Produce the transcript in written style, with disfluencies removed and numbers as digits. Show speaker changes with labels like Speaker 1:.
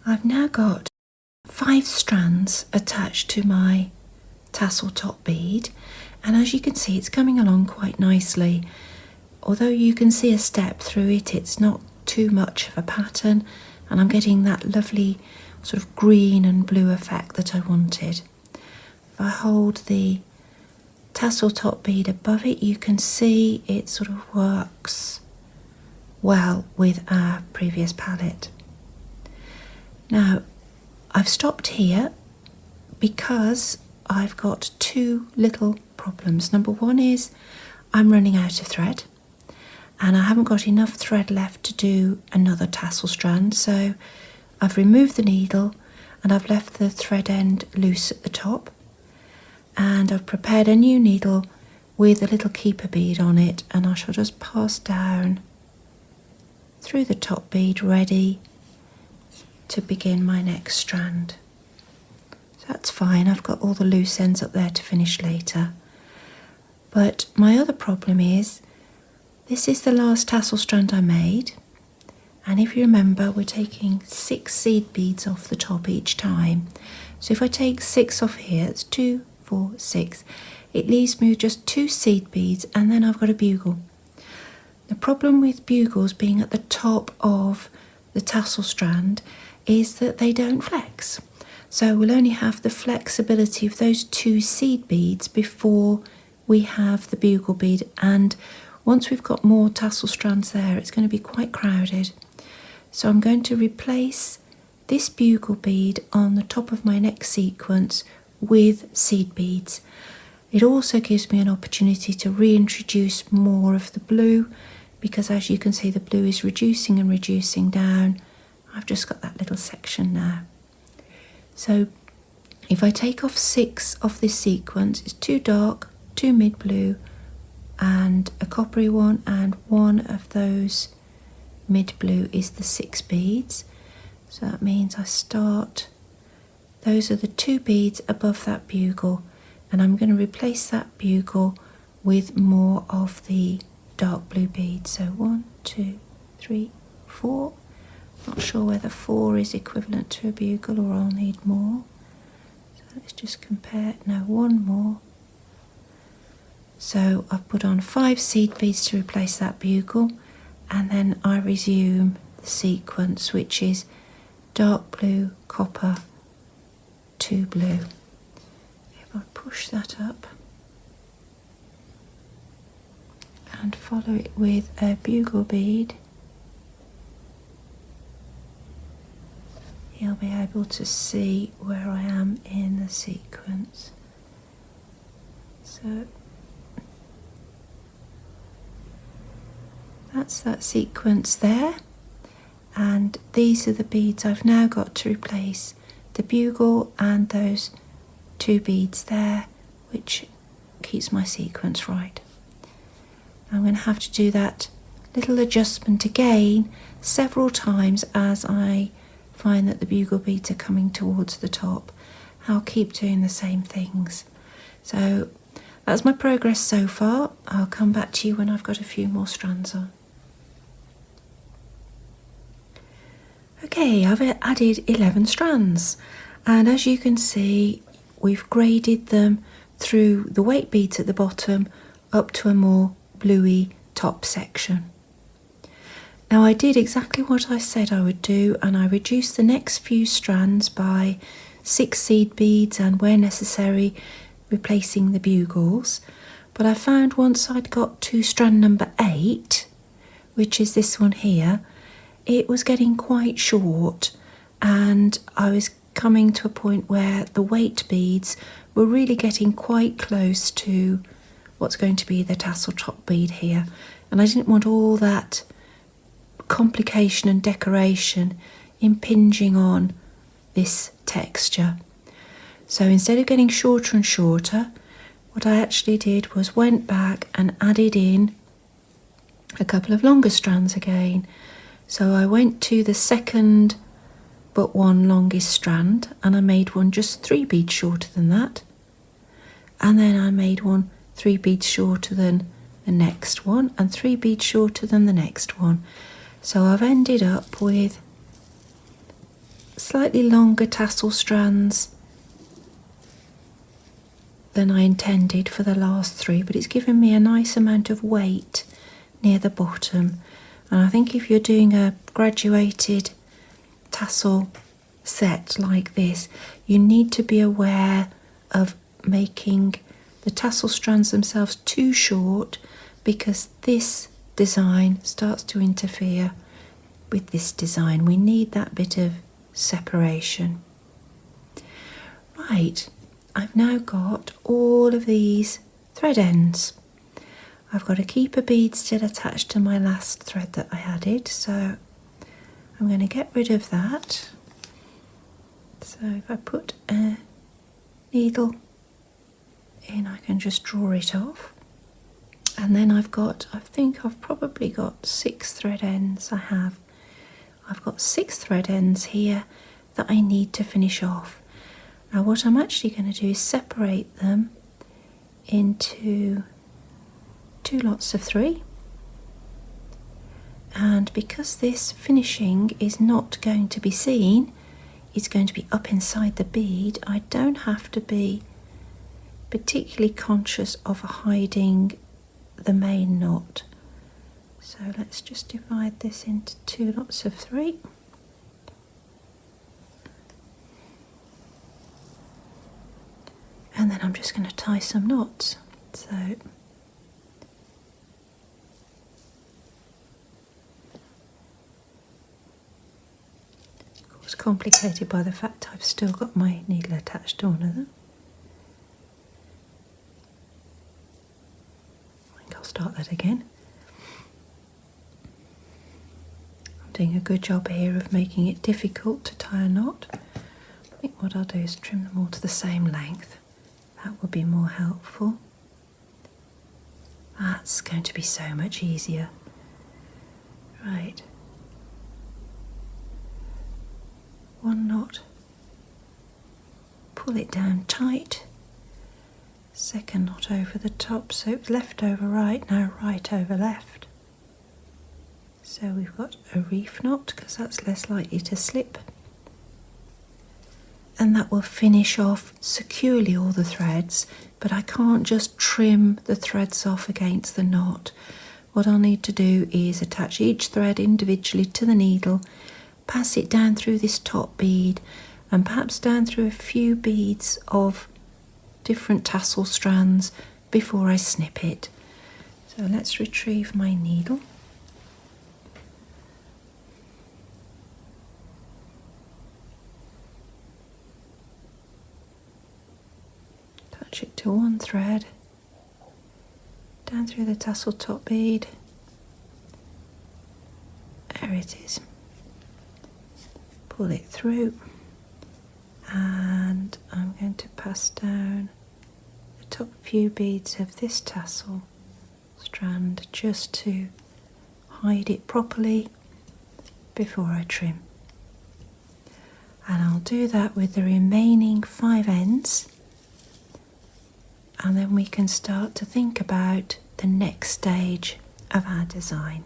Speaker 1: I've now got 5 strands attached to my tassel top bead, and as you can see it's coming along quite nicely. Although you can see a step through it, it's not too much of a pattern, and I'm getting that lovely sort of green and blue effect that I wanted. If I hold the tassel top bead above it, you can see it sort of works well with our previous palette. Now I've stopped here because I've got 2 little problems. Number one is I'm running out of thread, and I haven't got enough thread left to do another tassel strand, so I've removed the needle and I've left the thread end loose at the top, and I've prepared a new needle with a little keeper bead on it, and I shall just pass down through the top bead, ready to begin my next strand. So that's fine, I've got all the loose ends up there to finish later. But my other problem is, this is the last tassel strand I made, and if you remember, we're taking 6 seed beads off the top each time. So if I take 6 off here, it's 2, 4, 6. It leaves me with just 2 seed beads, and then I've got a bugle. The problem with bugles being at the top of the tassel strand is that they don't flex. So we'll only have the flexibility of those 2 seed beads before we have the bugle bead, and once we've got more tassel strands there, it's going to be quite crowded. So I'm going to replace this bugle bead on the top of my next sequence with seed beads. It also gives me an opportunity to reintroduce more of the blue, because as you can see the blue is reducing and reducing down. I've just got that little section now. So if I take off 6 of this sequence, it's 2 dark, 2 mid blue and a coppery one, and one of those mid blue is the 6 beads. So that means I start, those are the 2 beads above that bugle, and I'm going to replace that bugle with more of the dark blue beads. So 1, 2, 3, 4. Not sure whether 4 is equivalent to a bugle or I'll need more. So let's just compare. No, 1 more. So I've put on 5 seed beads to replace that bugle, and then I resume the sequence, which is dark blue, copper, 2 blue. If I push that up and follow it with a bugle bead, you'll be able to see where I am in the sequence. So that's that sequence there, and these are the beads I've now got to replace the bugle and those 2 beads there, which keeps my sequence right. I'm going to have to do that little adjustment again several times as I find that the bugle beads are coming towards the top. I'll keep doing the same things. So that's my progress so far. I'll come back to you when I've got a few more strands on. Okay, I've added 11 strands, and as you can see we've graded them through the weight beads at the bottom up to a more bluey top section. Now I did exactly what I said I would do, and I reduced the next few strands by 6 seed beads and where necessary replacing the bugles, but I found once I'd got to strand number 8, which is this one here, it was getting quite short, and I was coming to a point where the weight beads were really getting quite close to what's going to be the tassel top bead here, and I didn't want all that complication and decoration impinging on this texture. So instead of getting shorter and shorter, what I actually did was went back and added in a couple of longer strands again. So I went to the second but one longest strand, and I made one just 3 beads shorter than that, and then I made one 3 beads shorter than the next one and 3 beads shorter than the next one. So I've ended up with slightly longer tassel strands than I intended for the last 3, but it's given me a nice amount of weight near the bottom. And I think if you're doing a graduated tassel set like this, you need to be aware of making the tassel strands themselves too short, because this design starts to interfere with this design. We need that bit of separation. Right, I've now got all of these thread ends. I've got a keeper bead still attached to my last thread that I added, so I'm going to get rid of that. So if I put a needle in, I can just draw it off. And then I think I've probably got 6 thread ends. I've got 6 thread ends here that I need to finish off. Now what I'm actually going to do is separate them into 2 lots of 3. And because this finishing is not going to be seen, it's going to be up inside the bead, I don't have to be particularly conscious of hiding the main knot. So let's just divide this into 2 lots of 3. And then I'm just going to tie some knots. So of course complicated by the fact I've still got my needle attached to one of them. I think I'll start that again. I'm doing a good job here of making it difficult to tie a knot. I think what I'll do is trim them all to the same length. That would be more helpful. That's going to be so much easier. Right. 1 knot. Pull it down tight. 2nd knot over the top, so it's left over right, now right over left. So we've got a reef knot because that's less likely to slip. And that will finish off securely all the threads, but I can't just trim the threads off against the knot. What I'll need to do is attach each thread individually to the needle, pass it down through this top bead, and perhaps down through a few beads of different tassel strands before I snip it. So let's retrieve my needle. Attach it to one thread, down through the tassel top bead. There it is. Pull it through, and I'm going to pass down the top few beads of this tassel strand just to hide it properly before I trim. And I'll do that with the remaining 5 ends, and then we can start to think about the next stage of our design.